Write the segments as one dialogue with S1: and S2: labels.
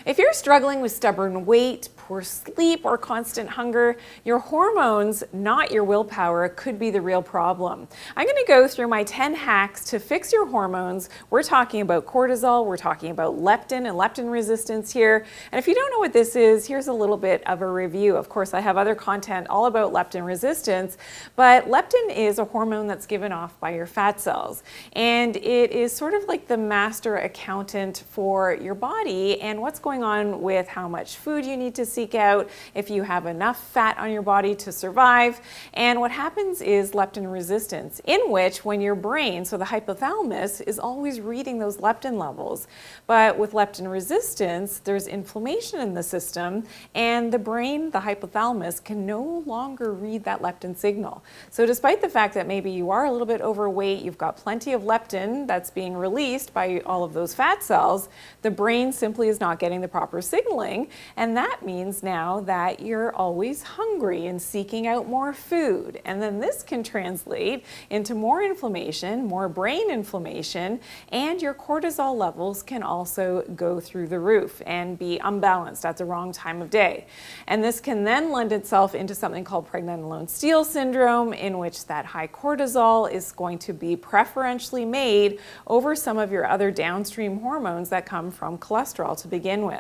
S1: If you're struggling with stubborn weight, poor sleep, or constant hunger, your hormones, not your willpower, could be the real problem. I'm going to go through my 10 hacks to fix your hormones. We're talking about cortisol, we're talking about leptin and leptin resistance here. And if you don't know what this is, here's a little bit of a review. Of course, I have other content all about leptin resistance, but leptin is a hormone that's given off by your fat cells. And it is sort of like the master accountant for your body and what's going on with how much food you need to seek out, if you have enough fat on your body to survive. And what happens is leptin resistance, in which when your brain, so the hypothalamus, is always reading those leptin levels. But with leptin resistance, there's inflammation in the system, and the brain, the hypothalamus, can no longer read that leptin signal. So despite the fact that maybe you are a little bit overweight, you've got plenty of leptin that's being released by all of those fat cells, the brain simply is not getting the proper signaling, and that means now that you're always hungry and seeking out more food. And then this can translate into more inflammation, more brain inflammation, and your cortisol levels can also go through the roof and be unbalanced at the wrong time of day. And this can then lend itself into something called pregnenolone-Steele syndrome, in which that high cortisol is going to be preferentially made over some of your other downstream hormones that come from cholesterol to begin with.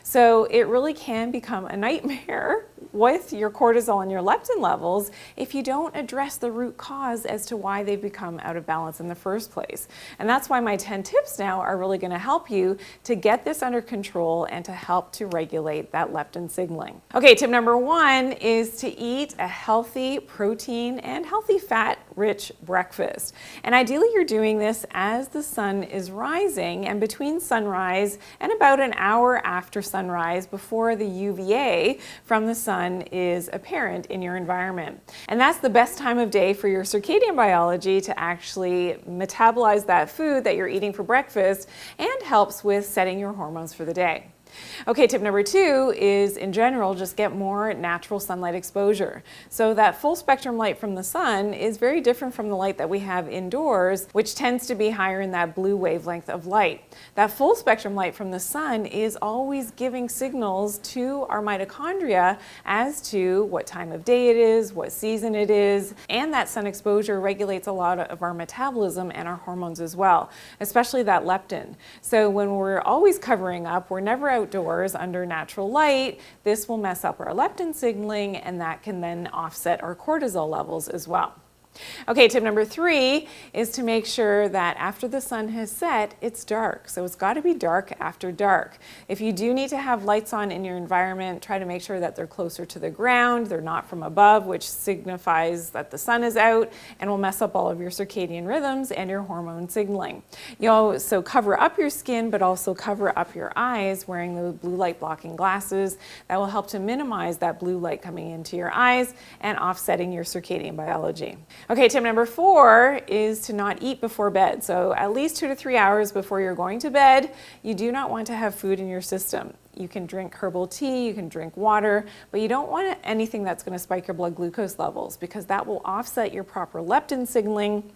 S1: So it really can become a nightmare with your cortisol and your leptin levels if you don't address the root cause as to why they've become out of balance in the first place. And that's why my 10 tips now are really going to help you to get this under control and to help to regulate that leptin signaling. Okay, tip number 1 is to eat a healthy protein and healthy fat rich breakfast. And ideally you're doing this as the sun is rising and between sunrise and about an hour after sunrise, before the UVA from the sun is apparent in your environment. And that's the best time of day for your circadian biology to actually metabolize that food that you're eating for breakfast, and helps with setting your hormones for the day. Okay, tip number 2 is, in general, just get more natural sunlight exposure. So that full spectrum light from the sun is very different from the light that we have indoors, which tends to be higher in that blue wavelength of light. That full spectrum light from the sun is always giving signals to our mitochondria as to what time of day it is, what season it is, and that sun exposure regulates a lot of our metabolism and our hormones as well, especially that leptin. So when we're always covering up, we're never outdoors under natural light, this will mess up our leptin signaling, and that can then offset our cortisol levels as well. Okay, tip number 3 is to make sure that after the sun has set, it's dark. So it's got to be dark after dark. If you do need to have lights on in your environment, try to make sure that they're closer to the ground, they're not from above, which signifies that the sun is out and will mess up all of your circadian rhythms and your hormone signaling. You also cover up your skin, but also cover up your eyes wearing the blue light blocking glasses. That will help to minimize that blue light coming into your eyes and offsetting your circadian biology. Okay, tip number 4 is to not eat before bed. So at least 2 to 3 hours before you're going to bed, you do not want to have food in your system. You can drink herbal tea, you can drink water, but you don't want anything that's going to spike your blood glucose levels, because that will offset your proper leptin signaling.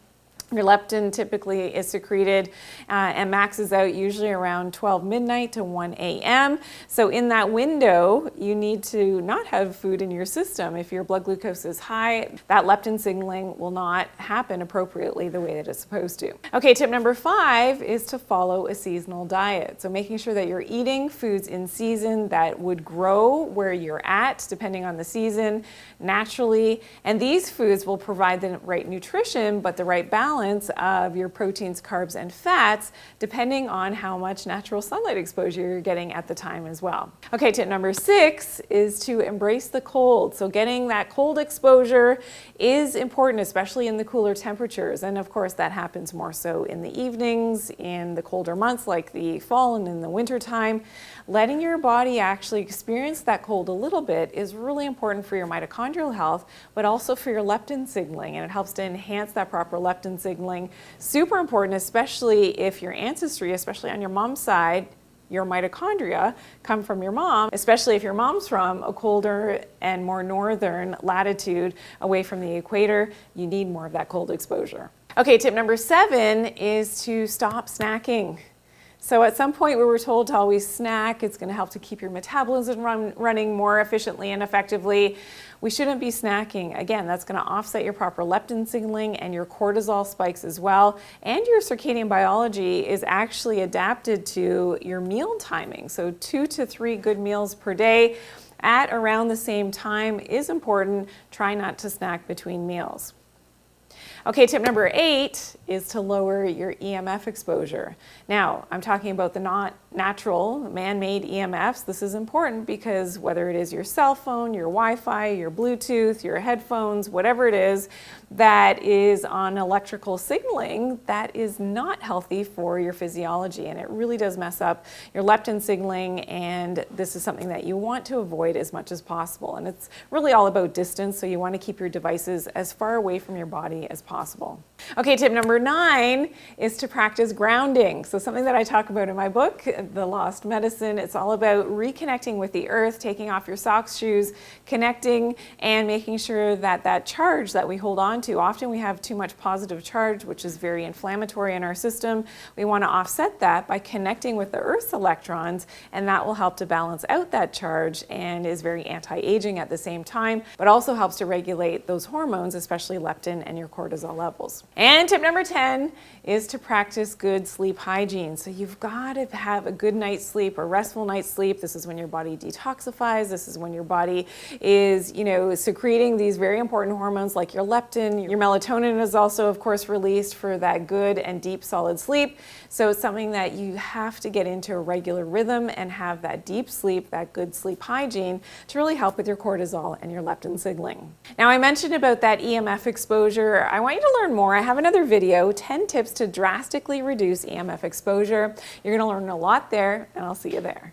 S1: Your leptin typically is secreted and maxes out usually around 12 midnight to 1 a.m. So in that window, you need to not have food in your system. If your blood glucose is high, that leptin signaling will not happen appropriately the way that it's supposed to. Okay, tip number 5 is to follow a seasonal diet. So making sure that you're eating foods in season that would grow where you're at, depending on the season, naturally. And these foods will provide the right nutrition, but the right balance of your proteins, carbs, and fats, depending on how much natural sunlight exposure you're getting at the time as well. Okay, tip number 6 is to embrace the cold. So getting that cold exposure is important, especially in the cooler temperatures. And of course, that happens more so in the evenings, in the colder months like the fall and in the winter time. Letting your body actually experience that cold a little bit is really important for your mitochondrial health, but also for your leptin signaling, and it helps to enhance that proper leptin signaling. Super important, especially if your ancestry, especially on your mom's side, your mitochondria come from your mom, especially if your mom's from a colder and more northern latitude away from the equator. You need more of that cold exposure. Okay, tip number 7 is to stop snacking. So at some point we were told to always snack. It's going to help to keep your metabolism running more efficiently and effectively. We shouldn't be snacking. Again, that's going to offset your proper leptin signaling and your cortisol spikes as well. And your circadian biology is actually adapted to your meal timing. So 2 to 3 good meals per day at around the same time is important. Try not to snack between meals. Okay, tip number 8 is to lower your EMF exposure. Now, I'm talking about the not natural, man-made EMFs. This is important because whether it is your cell phone, your Wi-Fi, your Bluetooth, your headphones, whatever it is that is on electrical signaling, that is not healthy for your physiology, and it really does mess up your leptin signaling, and this is something that you want to avoid as much as possible. And it's really all about distance, so you want to keep your devices as far away from your body as possible. Okay, tip number 9 is to practice grounding. So something that I talk about in my book, The Lost Medicine. It's all about reconnecting with the earth, taking off your socks, shoes, connecting, and making sure that that charge that we hold on to, often we have too much positive charge, which is very inflammatory in our system. We want to offset that by connecting with the earth's electrons, and that will help to balance out that charge and is very anti-aging at the same time, but also helps to regulate those hormones, especially leptin and your cortisol levels. And tip number 10 is to practice good sleep hygiene. So you've got to have a good night's sleep, a restful night's sleep. This is when your body detoxifies. This is when your body is, secreting these very important hormones like your leptin. Your melatonin is also, of course, released for that good and deep, solid sleep. So it's something that you have to get into a regular rhythm and have that deep sleep, that good sleep hygiene to really help with your cortisol and your leptin signaling. Now, I mentioned about that EMF exposure. I want you to learn more. I have another video, 10 tips to drastically reduce EMF exposure. You're going to learn a lot there, and I'll see you there.